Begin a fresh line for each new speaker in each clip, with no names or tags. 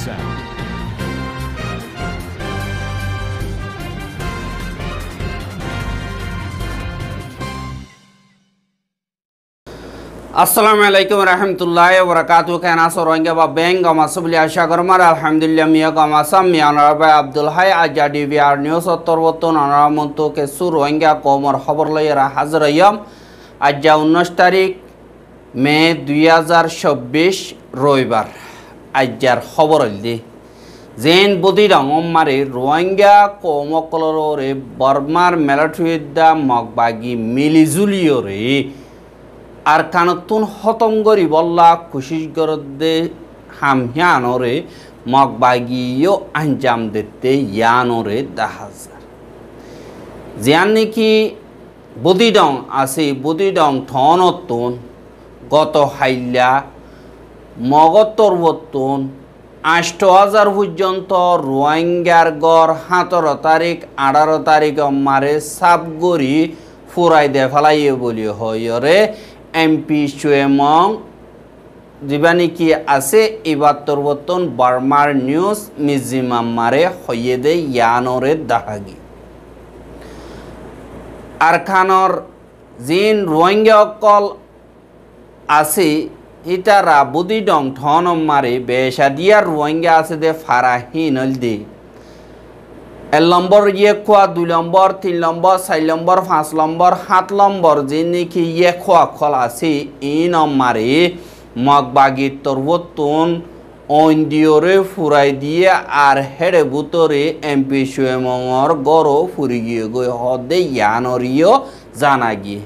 Alexa.
Assalamualaikum warahmatullahi wabarakatuh. Kena sorongnya babeng gama sebeli asyagarmar alhamdulillah miya gama sam miya narabai Abdul Hai aja di VR News otorwotun anamuntu ke surongnya komor khabar layera hazrayam aja 19 তারিখ মে 2026 রবিবার আজ্জার খবর হইলি gen বদিরং মারে রোহিঙ্গা কমকলরে বর্মার মেলাটুইদা মগবাগি মিলিজুলিয়রে আর কানতুন খতম করি বল্লা কুশিস গরদে হামহিয়ানরে মগবাগিও আঞ্জাম দিতে ইয়ানরে দাহাজার জিয়ান নাকি বদিডং আছে বদিডং ঠনতুন গত হাইলা মগতর বতুন ৮০০০ পর্যন্ত রোহিঙ্গার গড় ১৭ তারিখ ১৮ তারিখ মারে সাবগরি ফুরাই দে ফেলাইয়ে বলি হয়রে এমপি সুয়েমং যিবা কি আছে এবার বর্তন বার্মার নিউজ মিজিমাম মারে হইয়ে দে ইয়ানরে দাহাগি আর খানর জিন রোহিঙ্গা অকল আছে ইতারা বুদিডং ঠন মারে বেশা দিয়ার রোহিঙ্গা আছে দে ফারাহিন দে ১ নম্বর ইয়ে খোয়া ২ নম্বর ৩ নম্বর ৪ নম্বর ৫ নম্বর ৭ নম্বর যে নাকি ইয়ে খোয়া খল আছে ই নম্বরে মগবাগি তরবতুন অন্দিয়রে ফুরাই দিয়ে আর হেড়ে বুতরে এমপি সুয়েমর গড় ফুরি গিয়ে গই হদে ইয়ানরিও জানা গিয়ে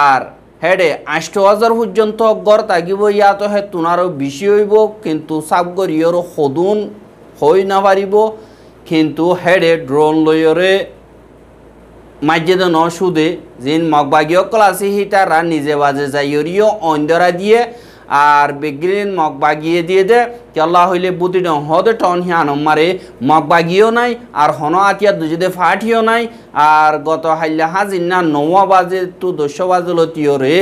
আর হেডে ৮০০০ পর্যন্ত গড় থাকিব ইয়াতো হে তুনারও বেশি হইব কিন্তু সাবগরিয়র সদুন হই না পারিব কিন্তু হেডে ড্রোন লয়রে মাঝে ন সুদে যিন মগবাগীয় ক্লাসি হিটারা নিজে বাজে যাইরিও অন্ধরা দিয়ে আর বেগ্রিন মগবাগিয়ে দিয়ে দে কেল্লা হইলে বুতি ডং হদে টন হিয়ান মারে মগবাগিও নাই আর হন আতিয়া দুজে ফাটিও নাই আর গত হাইলা হাজিন না ৯ বাজে তো ১০ বাজলতিওরে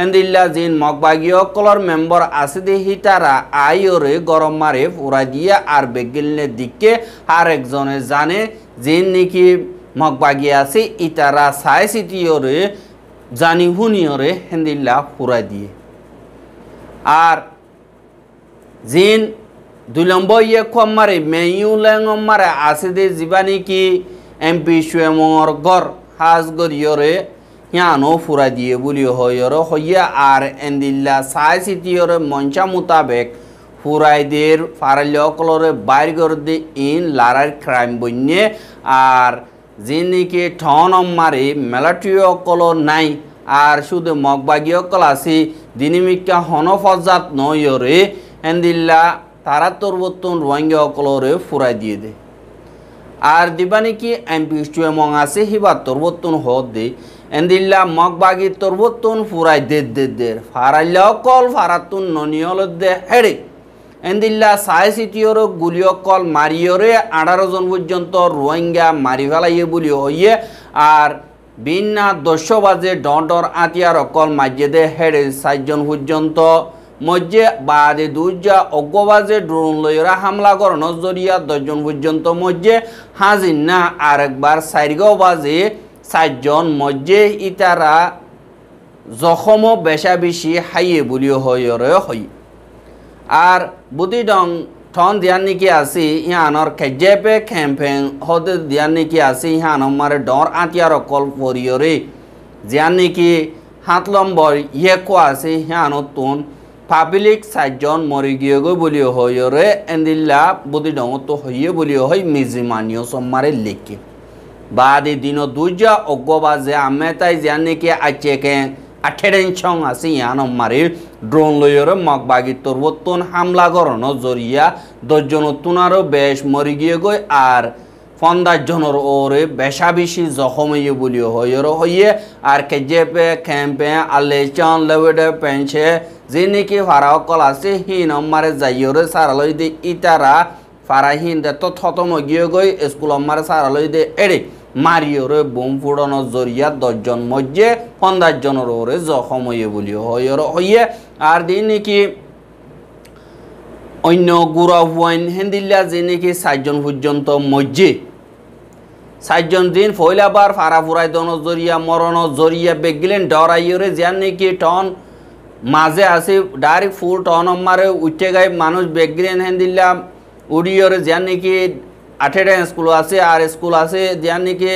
এন্দিল্লা জিন মগবাগীয় কলর মেম্বার আছে দে হিটারা আইওরে গরম মারে পুরা দিয়ে আর বেগিলনে দিকে আর একজনে জানে জিন নাকি মগবাগি আছে ইতারা সাই সিটিওরে জানি হুনিওরে হেন্দিল্লা পুরা দিয়ে আর জিন ২ নম্বর ইয়ে কমারে মেয়ুলেং মারে আছে দে জীবানি কি এমপি সুয়েমর গর হাজ গরিয়রে ইয়ানো ফুরা দিয়ে বলি হয়র হইয়া আর এন্দিল্লা সাই সিটিয়রে মঞ্চা মোতাবেক ফুরাইদের ফারালিয়কলরে বাইর করে দে ইন লারার ক্রাইম বন্যে আর যিনিকে ঠন মারে মেলাটিয়কল নাই আর শুধু মগবাগীয়কল আছে দিনিমিকা হনফজাত নয়রে এন্দিল্লা তারা তরবতুন রোহিঙ্গাকলরে ফুরাই দিয়ে দে আর দিবানি কি এমপি সুয়েমং আছে হিবা তরবতুন হদ দে এন্দিল্লা মগবাগি তরবতুন ফুরাই দে ফারাইলাকল ফারাতুন ননিয়ল দে হেড়ে এন্দিল্লা সাই সিটিওর গুলিয়কল মারিয়রে ১৮ জন পর্যন্ত রোহিঙ্গা মারি ফেলাইয়ে বলি হইয়ে আর বিনা ১০ বাজে ডর আতিয়ার অকল মাঝে দে হেড়ে ৬ জন পর্যন্ত মধ্যে বাদে দুজা অজ্ঞবাজে ড্রোন লইরা হামলা কর নজরিয়া ১০ জন পর্যন্ত মধ্যে হাজির না আরেকবার ৪ বাজে ৪ জন মধ্যে ইতারা জখম বেশা বেশি হাইয়ে বলি হইরে হই আর বুদিডং ঠন দিয়ান নাকি আছে ইহানর খেজেপে ক্যাম্পেন হতে দিয়ান নাকি আছে ইহানর মারে ডর আতিয়ার অকল পরিয়রে জিয়ান নাকি ৭ নম্বর ইয়েকো আছে ইহানত তুন পাবলিক ৪ জন মরি গিয়ে গই বলি হইরে এন্দিল্লা বুদিডং তো হইয়ে বলি হই মিজিমানিও সম্মারে লেখে বাদে দিন দুজা অজ্ঞবাজে আমি তাই জিয়ান নাকি আচেকে ১৮ ছং আছে ইয়ান মারে ড্রোন লইরে মগবাগি তরবতুন হামলা করন জরিয়া ১০ জন তুনারও বেশ মরি গিয়ে গই আর ৫০ জনের ওরে বেশা বেশি জখম হইয়ে বলি হইর হইয়ে আর কেজেপে ক্যাম্পে আলেচন লেবেডে পেঞ্চে যে নাকি ফারাকল আছে হিন মারে যাইরে সারালই দে ইতারা ফারাহিন দে তো থতম গিয়ে গই স্কুল মারে সারালই দে এড়ে মারিওরে বোম ফুড়ানোর জরিয়া ১০ জন মধ্যে ৫০ জনের ওরে জখম হইয়ে বলি হইয়ে আর দিন নাকি অন্য গুড়া হুয়াইন হেন্দিল্লা যে নাকি 4জন পর্যন্ত মজ্জে 4জন দিন ফয়লাবার ফারা ফুরাই দনর জরিয়া মরণর জরিয়া বেগিলেন ডরাইরে যান নাকি টন মাঝে আছে ডাইরেক্ট ফুল টন মারে উঠে গায়ে মানুষ বেগিলেন হেন্দিল্লা উড়িয়রে যান নাকি 8টা স্কুল আছে আর স্কুল আছে যান নাকি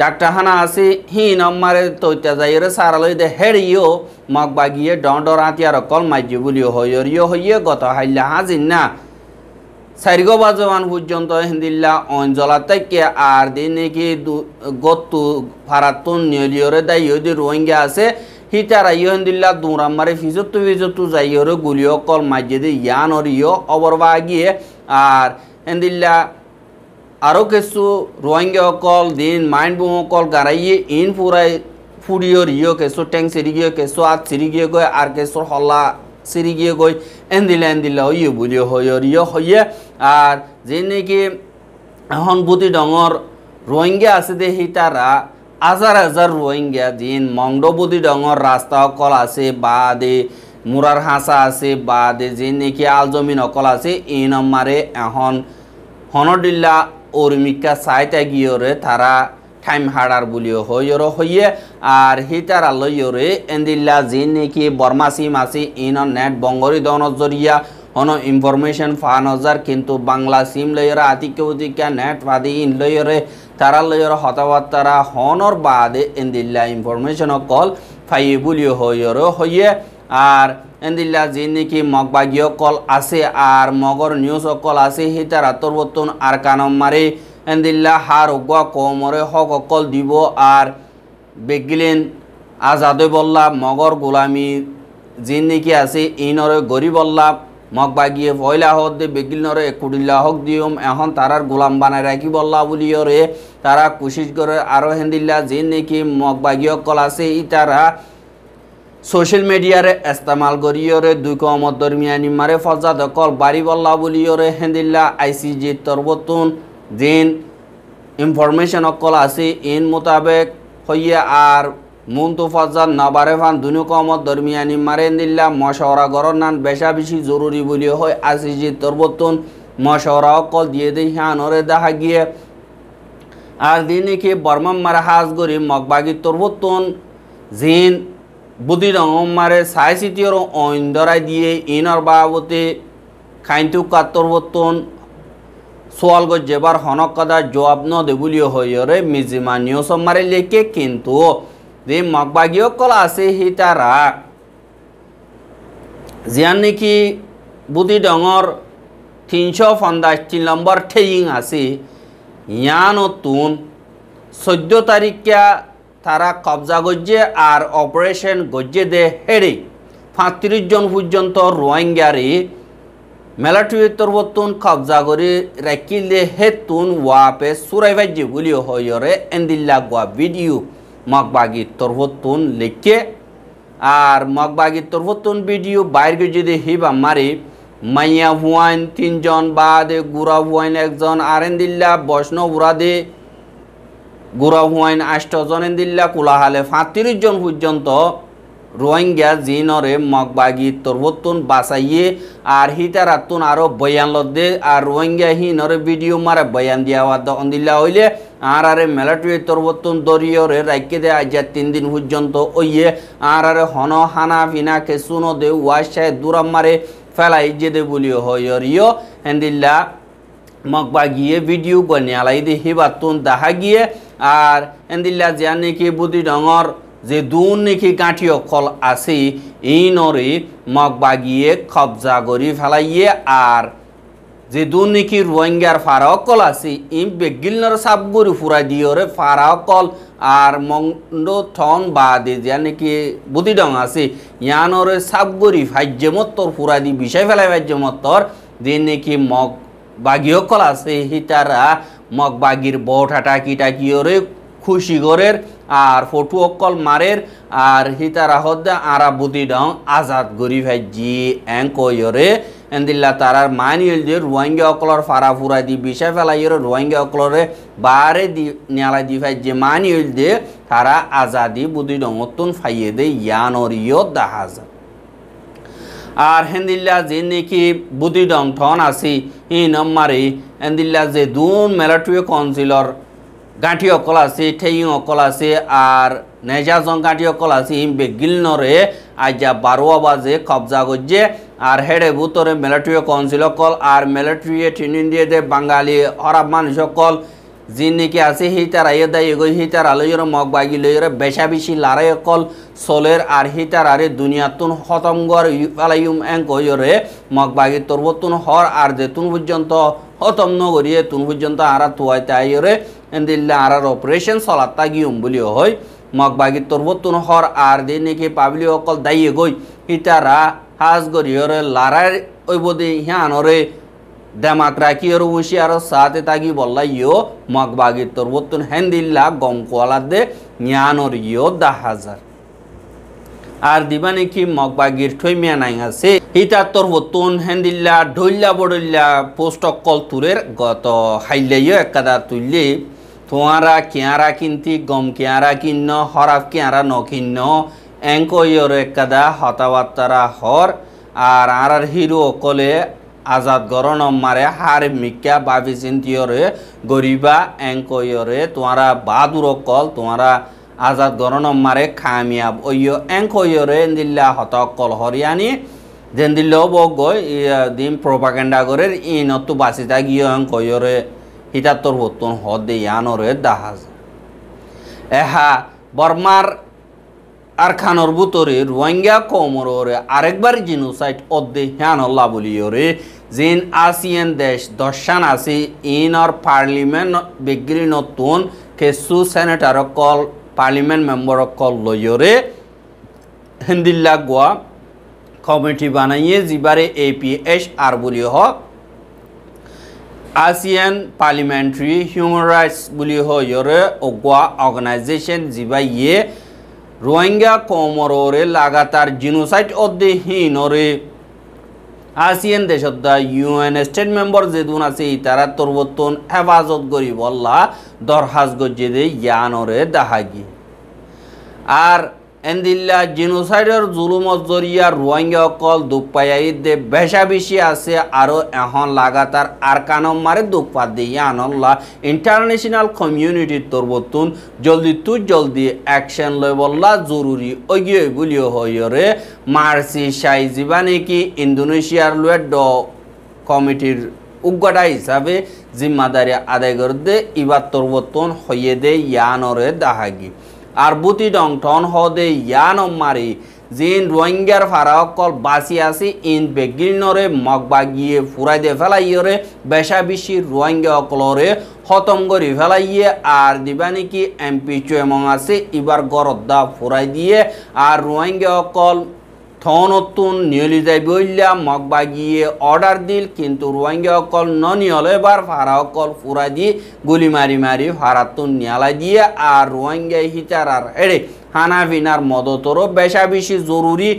ডাক্তারখানা আছে হি নম্বরে তৈতা যাইরে সারালই দে হেড়িও মগ বাগিয়ে ডর আতিয়ার কল মাইজি বলিও হইয়রিও হইয়ে গত হাইলা হাজিন না 4 বাজমান পর্যন্ত হিন্দিল্লা অঞ্জলা থেকে আর দিন নাকি গতু ফারাতুন নিয়লিয়রে দাইও দি রোহিঙ্গা আছে হিতারা হিন্দিল্লা দুরাম মারে ফিজতু যাইয়রে গুলিও কল মাইজি দে ইয়ান অরিও অবরবা গিয়ে আর হিন্দিল্লা আরও কিছু রোহিঙ্গা অকল দিন মাইন্ড বুম অকল গাড়াইয়ে ইন ফুরাই ফুড়িও রিও কেসো ট্যাং সিরি গিয়ে কেসো আত সিরি গিয়ে গই আর কেসোর হল্লা সিরি গিয়ে গই এন্দিলা হইয়ে বুলিও হইয় রিও হইয়ে আর যে নাকি এখন বুতি ডঙর রোহিঙ্গা আছে দে হিতারা হাজার রোহিঙ্গা দিন মংড বুতি ডঙর রাস্তা অকল আছে বা দে মুরার হাঁসা আছে বা দে যে নাকি আলজমিন অকল আছে এই নম্বরে এখন হনডিল্লা ওরমিকা সাইটা গিয়রে তারা টাইম হারার বলিও হইয়র হইয়ে আর হিতারা লইয়রে এন্দিল্লা যে নাকি বর্মাসি মাসি ইন নেট বঙ্গরি দনর জরিয়া হন ইনফরমেশন ফানজার কিন্তু বাংলা সিম লইয়রে আতিকা নেট বাদি ইন লইয়রে তারা লইয়র হতাবার্তারা হনর বাদে এন্দিল্লা ইনফরমেশন কল ফাইয়ে বলিও হইয়র হইয়ে আর এন্দিল্লা যে নাকি মগবাগীয় কল আছে আর মগর নিউজ কল আছে হিতারা তরবতন আর কানম মারে এন্দিল্লা হার উগুয়া কমরে হক কল দিব আর বেগিলেন আজাদে বললা মগর গোলামি যে নাকি আছে ইনরে গরি বললা মগবাগিয়ে পয়লা হক দে বেগিলনরে কুড়িল্লা হক দিয়ম এখন তারার গোলাম বানায় রাখি বললা বলিয়রে তারা কোশিশ করে আরও হেন্দিল্লা যে নাকি মগবাগীয় কল আছে ইতারা সোশ্যাল মিডিয়ারে ইস্তেমাল করিয়রে দুই কমত দরমিয়ানি মারে ফজাদ কল বাড়ি বল্লা বলিয়রে হেন্দিল্লা আইসিজি তরবতুন দিন ইনফরমেশন কল আছে ইন মোতাবেক হইয়ে আর মুন্তু ফজাদ নবারে ফান দুই কমত দরমিয়ানি মারে হেন্দিল্লা মশওরা গরর নান বেশা বেশি জরুরি বলি হয় আইসিজি তরবতুন মশওরা কল দিয়ে দেই হানরে দেখা গিয়ে আর দিন কি বর্মা মারা হাজ গরি মগবাগি তরবতুন জিন বুদ্ধি রঙমারে সাই সিটির অইন্দরাই দিয়ে ইনর বাবতে খাইন্তু কাত্তর বর্তন সোয়াল গো যেবার হনক কাদা জবাব ন দে বলিও হইরে মিজিমা নিউজ মারে লেকে কিন্তু যে মগবাগীয় কল আছে হিতারা জিয়ান নাকি বুদ্ধি ডঙর 353 নম্বর ঠেইং আছে ইয়ানতুন 14 তারিখা তারা কবজা গজ্জে আর অপারেশন গজ্জে দে হেড়ে 35 জন পর্যন্ত রোহিঙ্গারে মেলাটুয়ে তরবতুন কবজা করে রাখিল দে হেতুন ওয়াপে সুরাই ভাজ্যে বলিও হইরে এন্দিল্লা গোয়া ভিডিও মগবাগি তরবতুন লেখে আর মগবাগি তরবতুন ভিডিও বাইর গজ্জে দে হিবা মারে মাইয়া হুয়াইন 3 জন বাদে গুড়া হুয়াইন 1 জন আর এন্দিল্লা বৈষ্ণব উরাদে গুড়া হুয়াইন 8 জন এন্দিল্লা কুলাহালে 35 জন পর্যন্ত রোহিঙ্গা জিনরে মগবাগি তরবতুন বাসাইয়ে আর হিতারাতুন আরো বয়ান লদে আর রোহিঙ্গা হিনরে ভিডিও মারে বয়ান দিয়া ওয়াদ অন্দিল্লা হইলে আর আরে মেলাটুয়ে তরবতুন দরিয়রে রাইকে দে আজ 3 দিন পর্যন্ত ওইয়ে আর আরে হন হানা ফিনা কেসুনো দে ওয়াশায় দুরাম মারে ফেলাই যে দে বলিও হইরিও এন্দিল্লা মগবাগিয়ে ভিডিও গনিয়ালাই দে হিবাতুন দেখা গিয়ে আর এন্দিল্লা জিয়া নাকি বুদ্ধি ডঙর যে দুন নাকি গাঁঠি অকল আছে এই নরে মগবাগিয়ে কবজা করি ফেলাইয়ে আর যে দুন নাকি রোহিঙ্গার ফারা অকল আছে ই বেগিলনর সাবগুড়ি ফুরা দিয়রে ফারা অকল আর মন্ড ঠন বাদে জিয়া নাকি বুদ্ধি ডং আছে ইয়ানরে সাবগুড়ি ভাজ্যমত্তর ফুরা দি বিষয় ফেলাই ভাজ্যমত্তর যে নাকি মগবাগি অকল আছে হিতারা মগবাগির বউঠাটা কিটাকিওরে খুশি গরের আর ফটো অকল মারের আর হিতারা হদ্দা আরা বুদ্ধি ডং আজাদ গরি ভাইজি এঙ্কয়রে এন্দিল্লা তারার মানিয়েল যে রোহিঙ্গা অকলর ফারা ফুরা দি বিষয় ফেলাইরে রোহিঙ্গা অকলরে বারে দি নিয়ালা দি ভাইজি মানিয়েল দে তারা আজাদি বুদ্ধি ডংতুন ফাইয়ে দে ইয়ানরিও দাহাজ আর হেন্দিল্লা যে নাকি বুদ্ধি ডং ঠন আছি ই নম্বরে হেন্দিল্লা যে দুন মিলিটারি কাউন্সিলর গাঁঠি অকল আছে ঠেইং অকল আছে আর নেজাজন গাঁঠি অকল আছে ইম বেগিল নরে আজা 12 বাজে কবজা করছে আর হেডে ভূতরে মিলিটারি কাউন্সিল অকল আর মিলিটারি ট্রেনিং দিয়ে দে বাঙালি হরাব মানুষ অকল যি নাকি আছে হিতার আইয়ে দেয় এগোই হিতার আলোয়র মগ বাগি লইরে বেশা বেশি লারাই অকল সোলের আর হিতার আরে দুনিয়াতুন হতমগর ফালাইম এং কইরে মগ বাগি তরবতুন হর আর যে তুন পর্যন্ত হতম নগরিয়ে তুন পর্যন্ত আরা তুয়াইতে আইরে এন্দিল্লা আরার অপারেশন চলাতা গিয়ম বলিও হয় মগ বাগি তরবতুন হর আর যে নাকি পাবলি অকল দাইয়ে গই হিতারা হাজ গরিয়রে লারার ওইবদি হিয়ানরে দেমাক রাখি আর বসি আর সাথে তাগি বললা ইয়ো মগবাগি তরবতুন হেন্দিল্লা গম কোয়ালা দে জ্ঞানর ইয়ো 10,000 আর দিবা নাকি মগবাগির ঠইমিয়া নাই আছে হিতা তরবতুন হেন্দিল্লা ঢইল্লা বড়ইল্লা পোস্ট কল তুরের গত হাইলাইও একাদা তুললে তোমারা কেয়ারা কিনতি গম কেয়ারা কিন্ন হরাফ কেয়ারা নকিন্ন এঙ্কইয়র একাদা হতাবার্তারা হর আর আর হিরো অকলে আজাদ গরণ মারে হার মিকা বাবি চিন্তিয়রে গরিবা এঙ্কইয়রে তোমারা বাদুর কল তোমারা আজাদ গরণ মারে খামিয়াব ওইয় এঙ্কইয়রে দিল্লা হত কল হরিয়ানি যেন দিল্ল বগই দিন প্রোপাগেন্ডা করে ইনতো বাসিতা গিয়ে এঙ্কইয়রে হিতাত্তর বর্তন হদে ইয়ানরে 10,000 এহা বর্মার আর খানর বুতরে রোহিঙ্গা কমরে আরেকবার জিনোসাইড অদ্দে হ্যানল্লা বলিওরে জিন আসিয়ান দেশ দশান আছে ইনর পার্লিমেন্ট বিগ্রি নতুন কেসু সেনেটার কল পার্লিমেন্ট মেম্বার কল লইরে হিন্দিল্লা গোয়া কমিটি বানাইয়ে জিবারে APS আর বলি হ আসিয়ান পার্লিমেন্টারি হিউম্যান রাইটস বলি হইরে গোয়া অর্গানাইজেশন জিবাইয়ে রোহিঙ্গা কমরে লাগাতার জিনোসাইড অদ্দে হিনরে আসিয়ান দেশত UN স্টেট মেম্বার যেদুন আছে তারা তরবতন হেফাজত করি বললা দরহাজ গজে দে ইয়ানরে দাহাগি আর এন্দিল্লা জিনোসাইডের জুলুমত জরিয়া রোহিঙ্গা অকল দুঃখ পাই দে বেশা বেশি আছে আরও এখন লাগাতার আর কানম মারে দুঃখ পা দিয়ে আনল্লা ইন্টারন্যাশনাল কমিউনিটির তরবতুন জলদি অ্যাকশন লয় বললা জরুরি ওগিয়ে বলিও হইরে মার্সি সাইজিবা নাকি ইন্দোনেশিয়ার লয়ে কমিটির উগ্গটা হিসাবে জিম্মাদারি আদায় করতে ইবার তরবতুন হইয়ে দে ইয়ানরে দাহাগি আর বুতি ডং টন হদে ইয়ান মারি জিন রোহিঙ্গার ফারাকল বাসি আছে ইন বেগিনরে মগবাগিয়ে ফুরাই দে ফেলাইয়রে বেশা বেশি রোহিঙ্গা অকলরে খতম করি ফেলাইয়ে আর দিবা নাকি MP চুয়েমং আছে এবার গরদ্দা ফুরাই দিয়ে আর রোহিঙ্গা অকল থনতুন নিয়লি যাই বইলা মগবাগিয়ে অর্ডার দিল কিন্তু রোহিঙ্গা অকল ননিয়লে এবার ফারা অকল ফুরাই দিয়ে গুলি মারি মারি ফারাতুন নিয়ালাই দিয়ে আর রোহিঙ্গা হিতার আর হেড়ে হানাফিনার মদতরও বেশা বেশি জরুরি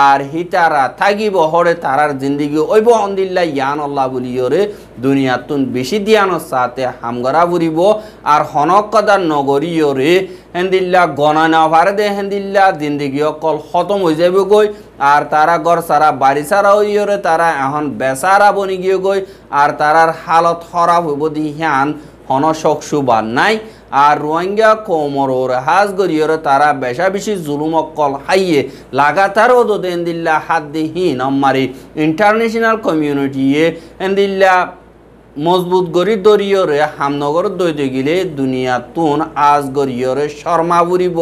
আর হিতারা থাকিব হরে তারার জিন্দিগি ওইব অন্দিল্লা ইয়ান আল্লাহ বলিয়রে দুনিয়াতুন বেশি দিয়ানোর সাথে হামগরা বুড়িব আর হনকদার নগরীয়রে হেন্দিল্লা গণনা ভারে দে হেন্দিল্লা জিন্দিগি অকল খতম হয়ে যাবে গই আর তারা ঘর সারা বাড়ি সারা হইয়রে তারা এখন বেচারা বনি গিয়ে গই আর তারার হালত খারাপ হইব দি হ্যান হন শখসুবান নাই আর রোহিঙ্গা কোমর হাজ গরিয়রে তারা বেশা বেশি জুলুম অকল হাইয়ে লাগাতার ওদো এন্দিল্লা হাত দিহীন আমারি ইন্টারন্যাশনাল কমিউনিটিয়ে এন্দিল্লা মজবুত গরি দরিয়রে হামনগর দইতে গেলে দুনিয়াতুন আজ গরিয়রে শর্মা বুড়িব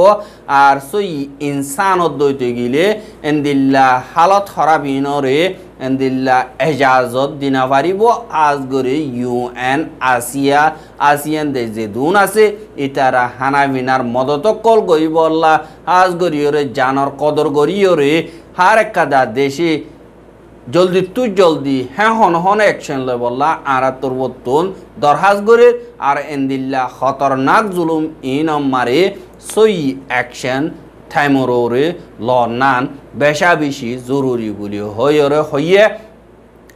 আর সই ইনসানত দইতে গেলে এন্দিল্লা হালত খরাবিনরে এন্দিল্লা এজাজত দিনা পারিব আজ গরি UN আসিয়ান দেশ যে দুন আছে ইতারা হানাবিনার মদত কল গরিব আল্লাহ আজ গরিয়রে জানর কদর গরিয়রে হার একাদা দেশে জলদি হ্যাঁ হন অ্যাকশন লয় বললা আর তোরবতুন দরহাজ করে আর এন্দিল্লা খতরনাক জুলুম ইন মারে সই অ্যাকশন থাইমরে ল নান বেশা বেশি জরুরি বলি হইরে হইয়ে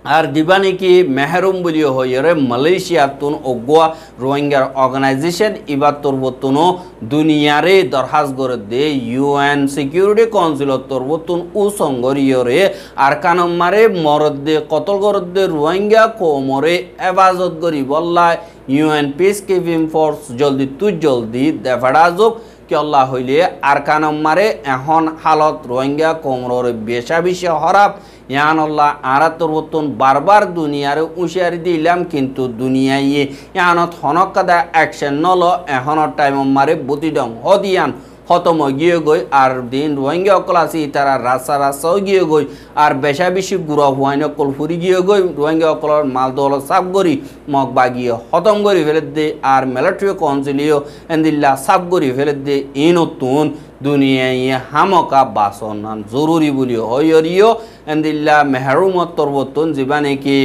আর দিবানি কি মেহরুম বলি হইরে মালয়েশিয়া তুন অগুয়া রোহিঙ্গার অর্গানাইজেশন ইবার তরবতুনো দুনিয়ারে দরহাজ করে দে ইউএন সিকিউরিটি কাউন্সিল তরবতুন উ সংগরিয়রে আর কানমারে মরদ দে কতল করদ দে রোহিঙ্গা কোমরে হেফাজত করি বল্লা ইউএন পিস কিপিং ফোর্স জলদি দেফাড়া যোগ কি আল্লাহ হইলে আর কানমারে এখন হালত রোহিঙ্গা কোমরে বেশি হরাপ ইয়ান আল্লাহ আরা তরবতুন বারবার দুনিয়ারে উশিয়ারি দিলাম কিন্তু দুনিয়ায় ইয়ানত হনকাদা অ্যাকশন নল এখনের টাইম মারে বুতিডং হদিয়ান খতম গিয়ে গই আর দিন রোহিঙ্গা অকল আছে তারা রাস্তাও গিয়ে গই আর বেশি গুড়া হুয়াইন অকল ফুরি গিয়ে গই রোহিঙ্গা অকলর মাল দল সাফ করি মগ বাগিয়ে খতম করি ফেলে দে আর মিলিটারি কাউন্সিলিও এন্দিল্লা সাফ করি ফেলে দে ই নতুন দুনিয়ায় হামকা বাসনান জরুরি বলি হইরিও এন্দিল্লা মেহরুমত তরবতন জীবানে কি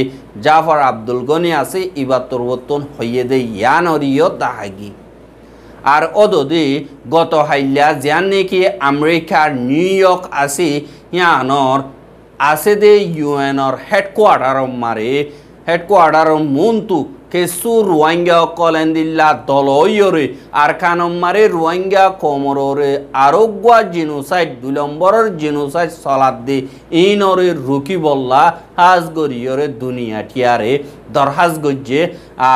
জাফর আব্দুল গনি আছে ইবার তরবতন হইয়ে দে ইয়ানরিও দাহাগি আর অদদি গত হাইলা যান নাকি আমেরিকার নিউ ইয়র্ক আছে ইয়ানর আছে দে ইউএনর হেডকোয়ার্টার মন্তু কেসু রোহিঙ্গা কলেন্দিল্লা দলইরে আর কানমারে রোহিঙ্গা কোমরে আরোগ্যা জিনোসাইড 2 নম্বরের জিনোসাইড চলাত দে ইনরে রুকি বল্লা হাজ গরিয়রে দুনিয়া টিয়ারে দরহাজ গজ্জে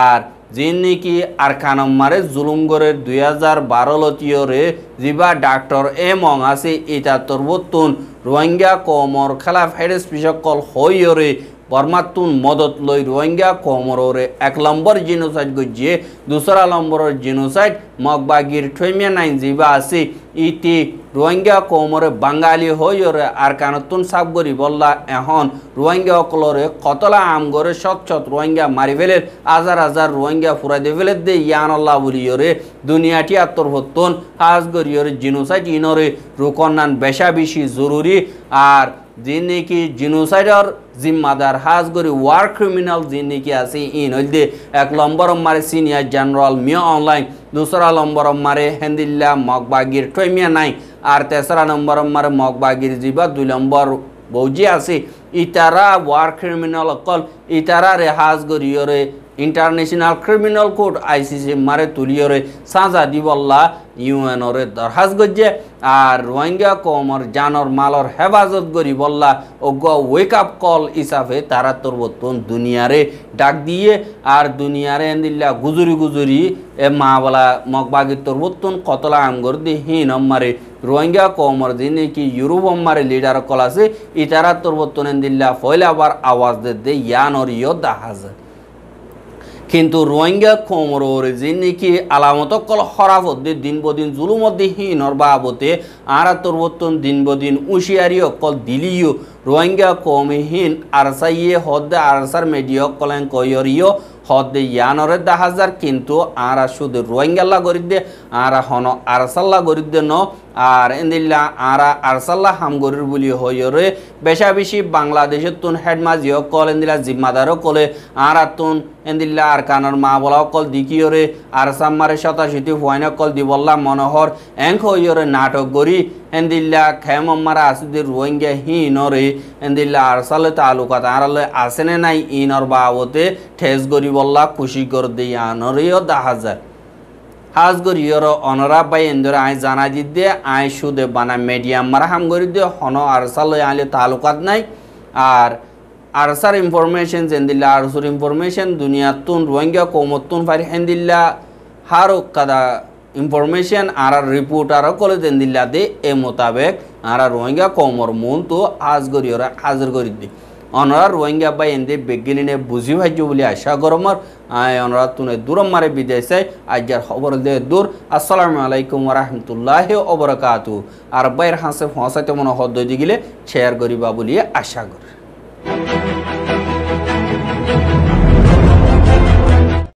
আর যিন নাকি আর কানমারে জুলুম করে 2012 লতিয়রে জিবা ডাক্তার এমং আছে এটা তরবতুন রোহিঙ্গা কোমর খেলাফ হেড স্পেশাল কল হইরে বর্মাতুন মদত লই রোহিঙ্গা কোমরে 1 নম্বর জিনোসাইড গজিয়ে 2 নম্বরের জিনোসাইড মগবাগির ঠেমিয়া নাইন জিবা আছে ইতি রোহিঙ্গা কোমরে বাঙালি হইরে আর কানতুন সাবগরি বল্লা এখন রোহিঙ্গা অকলরে কতলা আমগরে শত রোহিঙ্গা মারি ফেলে হাজার রোহিঙ্গা ফুরাই দে ফেলে দে ইয়ান আল্লাহ বলিয়রে দুনিয়াটি আত্মহত্যন হাজ গরিয়রে জিনোসাইড ইনরে রুকনান বেশি জরুরি আর যিনি নাকি জিনোসাইডর জিম্মাদার হাজ গরি ওয়ার ক্রিমিনাল যিনি নাকি আছে ইন হইলে 1 নম্বর মারে সিনিয়র জেনারেল মিয়া অনলাইন 2 নম্বর মারে হেন্দিল্লা মগবাগির ঠেমিয়া নাই আর 3 নম্বর মারে মগবাগির জিবা 2 নম্বর বৌজি আছে ইতারা ওয়ার ক্রিমিনাল অকল ইতারা রে হাজ গরিয়রে ইন্টারন্যাশনাল ক্রিমিনাল কোর্ট আইসিসি মারে তুলিয়রে সাজা দিবল্লা ইউএনরে দরহাজ গজ্জে আর রোহিঙ্গা কোমর জানর মালর হেফাজত করি বল্লা অজ্ঞ ওয়েক আপ কল হিসাবে তারা তরবতন দুনিয়ারে ডাক দিয়ে আর দুনিয়ারে এন্দিল্লা গুজুরি এ মা বলা মগবাগি তরবতন কতলা আমগর দি হিন মারে রোহিঙ্গা কোমর দিন কি ইউরোপ মারে লিডার কল আছে ইতারা তরবতন এন্দিল্লা ফয়লাবার আওয়াজ দে ইয়ানর ইয় দাহাজ কিন্তু রোহিঙ্গা কোমর যে নাকি আলামত কল হরাফত দিন বদিন জুলুমত হিনর বাবতে আরা তরবতন দিন বদিন উশিয়ারি অকল দিলিও রোহিঙ্গা কমহীন আরসাইয়ে হদ্দে আরসার মেডিয়া কলেন কয়রিও হদ্দে ইয়ানরে দাহাজার কিন্তু আরা শুধু রোহিঙ্গাল্লা গরিদ্দে আরা হন আরসাল্লা গরিদ্দে ন আর এন্দিল্লা আরা আরসাল্লা হামগরির বলি হইরে বেশি বাংলাদেশের তুন হেডমাজিও কল এন্দিল্লা জিম্মাদারও কলে আরা তুন এন্দিল্লা আর কানর মা বলা কল দিকিয়রে আরসাম্মারে 87 হুয়াইনা কল দিবল্লা মনোহর এঙ্ক হইরে নাটক গরি এন্দিল্লা খেমারা আসুদের রোহিঙ্গা হিনরে এন্দিল্লা আরসালে তালুকাত আরালে আসেনে নাই ইনর বাবতে ঠেস গরি বল্লা খুশি কর দিয়ে আনরেও দাহাজার হাজ গরিয়র অনরা বাই এন্দরে আই জানা দিদে আই সুদে বানা মিডিয়াম মারা হাম গরি দে হন আরসালে আলে তালুকাত নাই আর আরসার ইনফরমেশন এন্দিল্লা আরসুর ইনফরমেশন দুনিয়াতুন রোহিঙ্গা কৌমতুন ফারি এন্দিল্লা হারো কাদা ইনফরমেশন আর রিপোর্ট আর কলে দেন দিল্লা দে এ মোতাবেক আর রোহিঙ্গা কমর মন তো আজ গরিয়রা হাজির করি দি অনরা রোহিঙ্গা বাই এন্দে বেগিলিনে বুঝি ভাইজো বলে আশা গরমর আয় অনরা তুনে দূরম মারে বিদেশে আজার খবর দে দূর আসসালামু আলাইকুম ওয়া রাহমাতুল্লাহি ওয়া বারাকাতু আর বাইর হাসে ফসাতে মন হদ্দ দিগিলে শেয়ার করিবা বলি আশা করি।